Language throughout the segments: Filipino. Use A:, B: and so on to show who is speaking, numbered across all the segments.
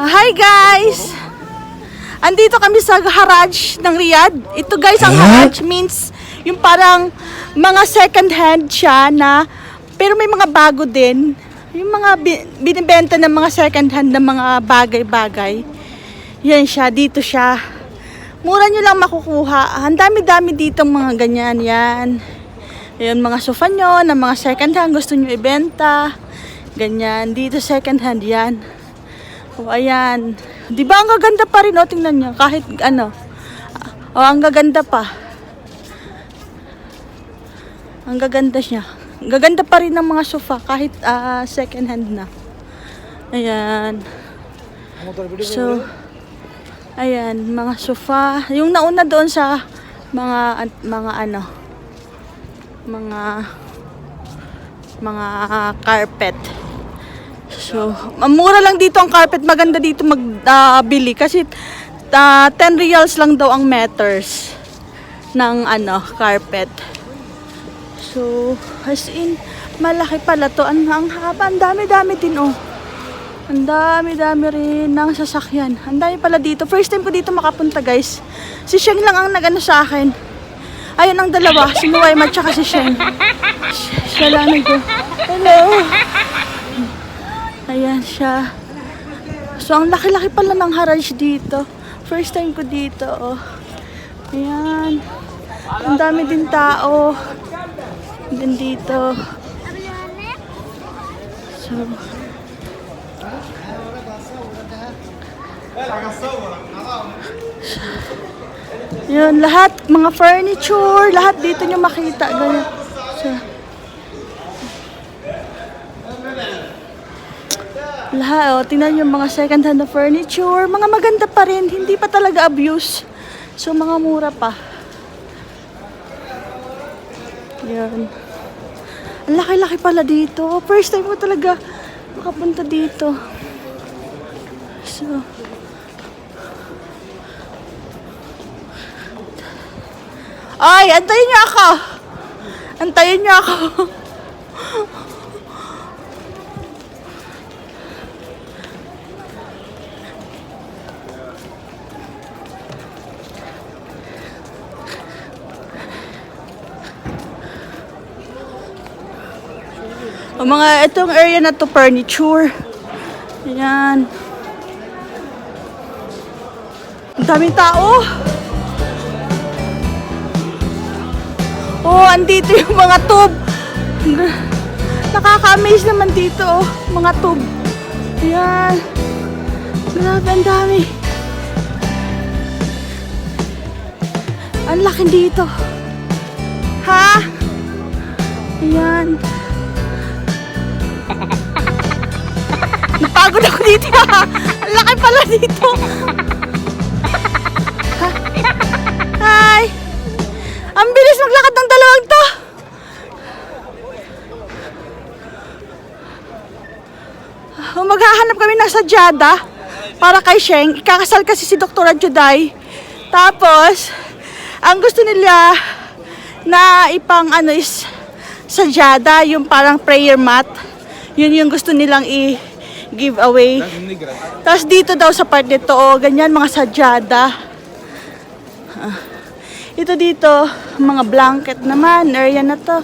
A: Hi guys! Andito kami sa garage ng Riyadh. Ito guys, ang garage means yung parang mga second hand siya na pero may mga bago din. Yung mga binibenta ng mga second hand na mga bagay-bagay. Yan siya, dito siya. Mura nyo lang makukuha. Ang dami-dami dito mga ganyan yan. Ayan, mga sofa nyo na mga second hand gusto nyo ibenta. Ganyan, dito second hand yan. O ayan. Di ba ang gaganda pa rin, o tingnan nyo, kahit ano. O ang gaganda pa. Ang gaganda siya. Ang gaganda pa rin ng mga sofa kahit second hand na. Ayan. So, ayan, mga sofa. Yung nauna doon sa mga carpet. So, mura lang dito ang carpet. Maganda dito magbili kasi 10 reals lang daw ang meters ng carpet. So, as in, malaki pala to. Ang haba, ang dami-dami din oh. Ang dami-dami rin ng sasakyan. Ang dami pala dito. First time ko dito makapunta guys. Si Sheng lang ang nag-ano sa akin. Ayun ang dalawa, si Nuwaima at saka si Sheng. Siya lang nag hello. Ayan siya. So, ang laki-laki pala ng garage dito. First time ko dito, oh. Ayan. Ang dami din tao. Din dito. So, yun, lahat, mga furniture, lahat dito nyo makita. Ganyan. So, lahat, oh, tingnan nyo mga second hand na furniture. Mga maganda pa rin, hindi pa talaga abuse. So, mga mura pa. Yan. Ang laki-laki pala dito. First time ko talaga makapunta dito. So, ay, antayin niyo ako. Antayin niyo ako. O mga itong area na to furniture. Ayan. Ang daming tao. Oh, andito yung mga tube. Nakaka-amaze naman dito, oh, mga tube. Ayan. Grabe, ang dami. Ang laki dito. Ha? Ayan. Napagod ako dito. Ang laki pala dito. Ha? Hi. Ang bilis maglakad ng dalawang to. Maghahanap kami ng sadyada para kay Sheng. Ikakasal kasi si Dr. Juday. Tapos, ang gusto nila na ipang is sadyada, yung parang prayer mat. Yun yung gusto nilang i-give away. Tapos dito daw sa part nito, oh, ganyan mga sadyada. Ito dito, mga blanket naman. Area na to.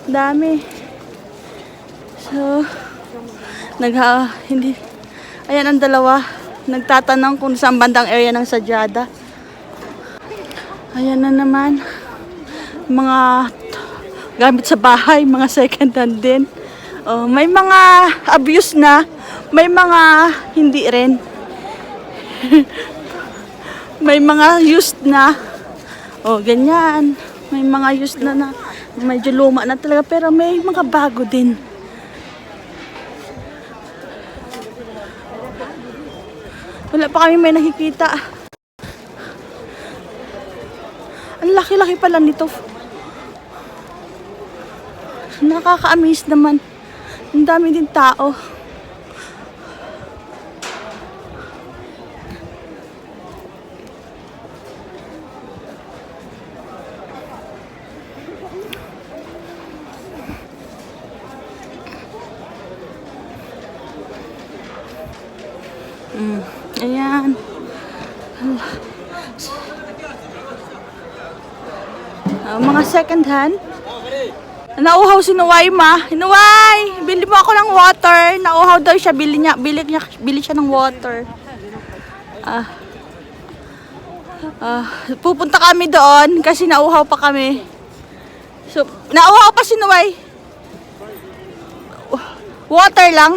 A: Dami. So, hindi. Ayan ang dalawa. Nagtatanong kung saan bandang area ng sadyada. Ayan na naman. Mga gamit sa bahay, mga second hand din. Oh, may mga abuse na, may mga hindi rin. May mga used na. Oh, ganyan. May mga used na medyo luma na talaga pero may mga bago din. Wala pa kami may nakikita. Ang laki-laki pala nito. Nakaka-amaze naman. Ang dami din tao. Mm. Ayan. Mga second hand. Nauhaw si Nuway ma. Nuway, bili mo ako ng water. Nauhaw daw siya, bili siya ng water. Pupunta kami doon kasi nauhaw pa kami. So, nauhaw pa si Nuway. Water lang.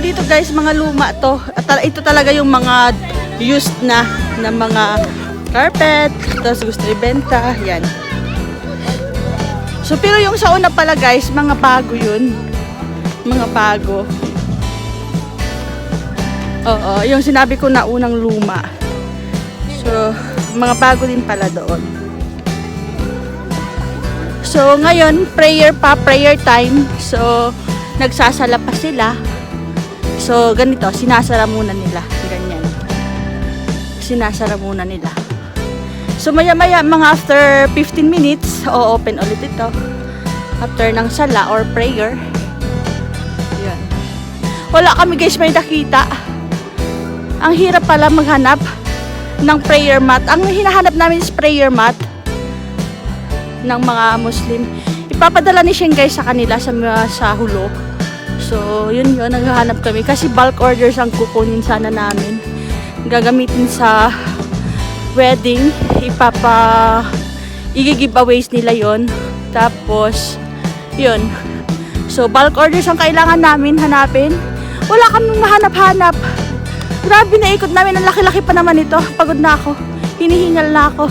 A: Dito guys, mga luma to. At ito talaga yung mga used na mga carpet. Tapos gusto ibenta. Yan. So, pero yung sa una pala guys, mga bago yun. Mga bago. Oo, yung sinabi ko na unang luma. So, mga bago din pala doon. So, ngayon, prayer time. So, nagsasala pa sila. So, ganito, sinasara muna nila. Ganyan. Sinasara muna nila. So, maya-maya, mga after 15 minutes, o-open ulit ito. After ng sala or prayer. Yan. Wala kami guys, may nakita. Ang hirap pala maghanap ng prayer mat. Ang hinahanap namin is prayer mat ng mga Muslim. Ipapadala ni Sheng guys sa kanila sa Hulo. So, yun, naghahanap kami. Kasi bulk orders ang kukunin sana namin. Gagamitin sa wedding. I-giveaways nila yon. Tapos, yun. So, bulk orders ang kailangan namin hanapin. Wala kaming mahanap-hanap. Grabe, naikot namin. Ang laki-laki pa naman ito. Pagod na ako. Hinihingal na ako.